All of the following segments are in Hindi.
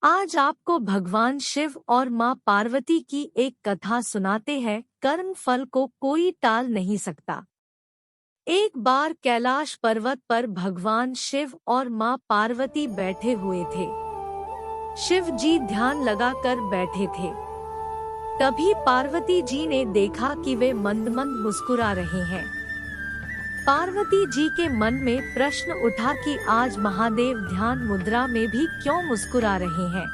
आज आपको भगवान शिव और माँ पार्वती की एक कथा सुनाते हैं। कर्म फल को कोई टाल नहीं सकता। एक बार कैलाश पर्वत पर भगवान शिव और माँ पार्वती बैठे हुए थे। शिव जी ध्यान लगाकर बैठे थे। तभी पार्वती जी ने देखा कि वे मंद मंद मुस्कुरा रहे हैं। पार्वती जी के मन में प्रश्न उठा कि आज महादेव ध्यान मुद्रा में भी क्यों मुस्कुरा रहे हैं।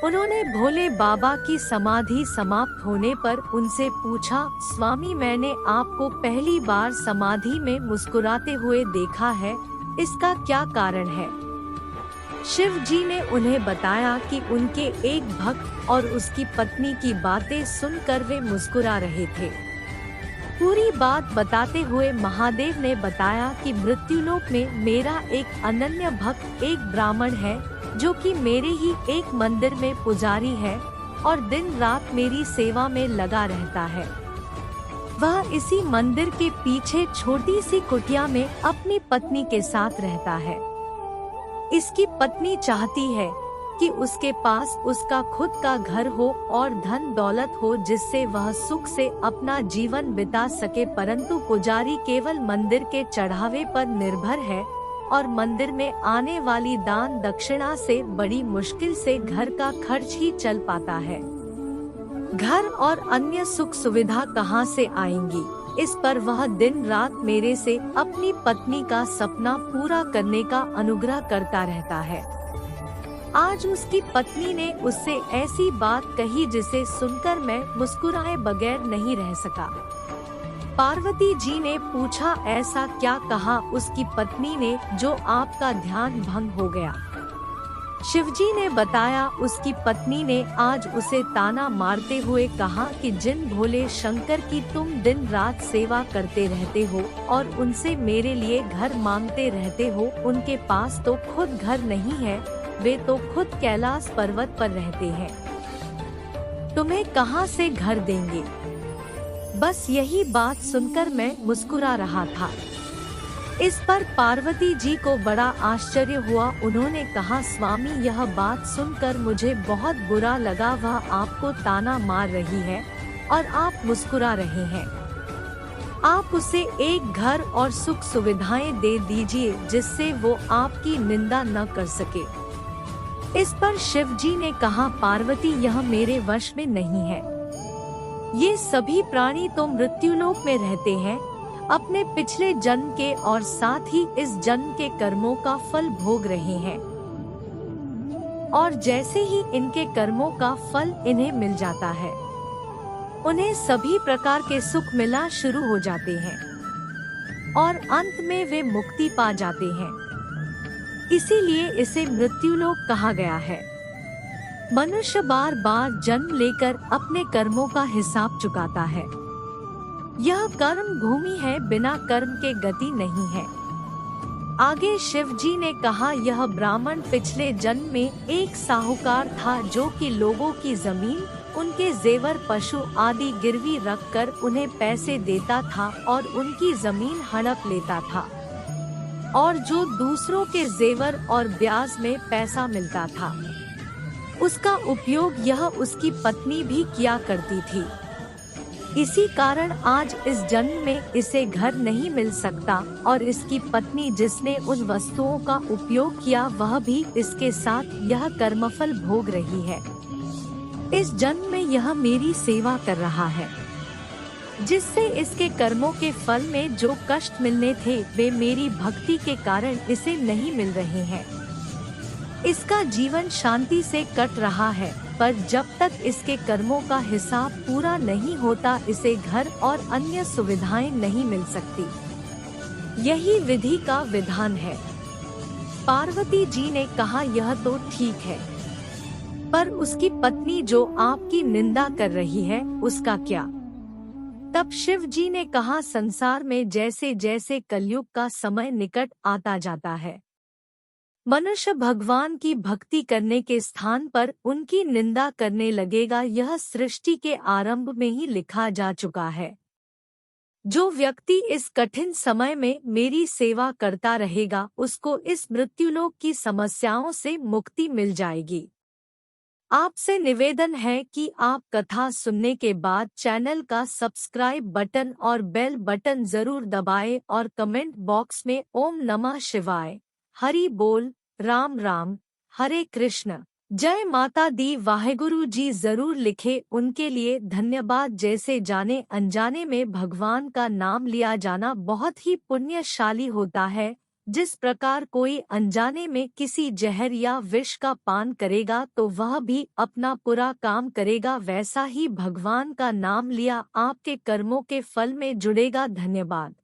उन्होंने भोले बाबा की समाधि समाप्त होने पर उनसे पूछा, स्वामी मैंने आपको पहली बार समाधि में मुस्कुराते हुए देखा है, इसका क्या कारण है? शिव जी ने उन्हें बताया कि उनके एक भक्त और उसकी पत्नी की बातें सुनकर वे मुस्कुरा रहे थे। पूरी बात बताते हुए महादेव ने बताया कि मृत्युलोक में मेरा एक अनन्य भक्त एक ब्राह्मण है, जो कि मेरे ही एक मंदिर में पुजारी है और दिन रात मेरी सेवा में लगा रहता है। वह इसी मंदिर के पीछे छोटी सी कुटिया में अपनी पत्नी के साथ रहता है। इसकी पत्नी चाहती है कि उसके पास उसका खुद का घर हो और धन दौलत हो, जिससे वह सुख से अपना जीवन बिता सके, परंतु पुजारी केवल मंदिर के चढ़ावे पर निर्भर है और मंदिर में आने वाली दान दक्षिणा से बड़ी मुश्किल से घर का खर्च ही चल पाता है। घर और अन्य सुख सुविधा कहाँ से आएंगी? इस पर वह दिन रात मेरे से अपनी पत्नी का सपना पूरा करने का अनुग्रह करता रहता है। आज उसकी पत्नी ने उससे ऐसी बात कही जिसे सुनकर मैं मुस्कुराए बगैर नहीं रह सका। पार्वती जी ने पूछा, ऐसा क्या कहा उसकी पत्नी ने जो आपका ध्यान भंग हो गया? शिवजी ने बताया, उसकी पत्नी ने आज उसे ताना मारते हुए कहा कि जिन भोले शंकर की तुम दिन रात सेवा करते रहते हो और उनसे मेरे लिए घर मांगते रहते हो, उनके पास तो खुद घर नहीं है, वे तो खुद कैलाश पर्वत पर रहते हैं, तुम्हें कहां से घर देंगे? बस यही बात सुनकर मैं मुस्कुरा रहा था। इस पर पार्वती जी को बड़ा आश्चर्य हुआ। उन्होंने कहा, स्वामी यह बात सुनकर मुझे बहुत बुरा लगा। वह आपको ताना मार रही है और आप मुस्कुरा रहे हैं। आप उसे एक घर और सुख सुविधाएं दे दीजिए जिससे वो आपकी निंदा न कर सके। इस पर शिव जी ने कहा, पार्वती यह मेरे वश में नहीं है। ये सभी प्राणी तो मृत्युलोक में रहते हैं, अपने पिछले जन्म के और साथ ही इस जन्म के कर्मों का फल भोग रहे हैं और जैसे ही इनके कर्मों का फल इन्हें मिल जाता है, उन्हें सभी प्रकार के सुख मिलना शुरू हो जाते हैं और अंत में वे मुक्ति पा जाते हैं। इसीलिए इसे मृत्युलोक कहा गया है। मनुष्य बार बार जन्म लेकर अपने कर्मों का हिसाब चुकाता है। यह कर्म भूमि है, बिना कर्म के गति नहीं है। आगे शिव जी ने कहा, यह ब्राह्मण पिछले जन्म में एक साहूकार था जो कि लोगों की जमीन, उनके जेवर, पशु आदि गिरवी रखकर उन्हें पैसे देता था और उनकी जमीन हड़प लेता था और जो दूसरों के जेवर और ब्याज में पैसा मिलता था उसका उपयोग यह उसकी पत्नी भी किया करती थी। इसी कारण आज इस जन्म में इसे घर नहीं मिल सकता और इसकी पत्नी जिसने उन वस्तुओं का उपयोग किया वह भी इसके साथ यह कर्मफल भोग रही है। इस जन्म में यह मेरी सेवा कर रहा है, जिससे इसके कर्मों के फल में जो कष्ट मिलने थे वे मेरी भक्ति के कारण इसे नहीं मिल रहे हैं। इसका जीवन शांति से कट रहा है, पर जब तक इसके कर्मों का हिसाब पूरा नहीं होता इसे घर और अन्य सुविधाएं नहीं मिल सकती। यही विधि का विधान है। पार्वती जी ने कहा, यह तो ठीक है, पर उसकी पत्नी जो आपकी निंदा कर रही है उसका क्या? तब शिव जी ने कहा, संसार में जैसे जैसे कलयुग का समय निकट आता जाता है, मनुष्य भगवान की भक्ति करने के स्थान पर उनकी निंदा करने लगेगा। यह सृष्टि के आरंभ में ही लिखा जा चुका है। जो व्यक्ति इस कठिन समय में मेरी सेवा करता रहेगा उसको इस मृत्युलोक की समस्याओं से मुक्ति मिल जाएगी। आपसे निवेदन है कि आप कथा सुनने के बाद चैनल का सब्सक्राइब बटन और बेल बटन जरूर दबाएं और कमेंट बॉक्स में ओम नमः शिवाय, हरि बोल, राम राम, हरे कृष्ण, जय माता दी वाहेगुरु जी जरूर लिखे। उनके लिए धन्यवाद। जैसे जाने अनजाने में भगवान का नाम लिया जाना बहुत ही पुण्यशाली होता है। जिस प्रकार कोई अनजाने में किसी जहर या विष का पान करेगा तो वह भी अपना पूरा काम करेगा, वैसा ही भगवान का नाम लिया आपके कर्मों के फल में जुड़ेगा। धन्यवाद।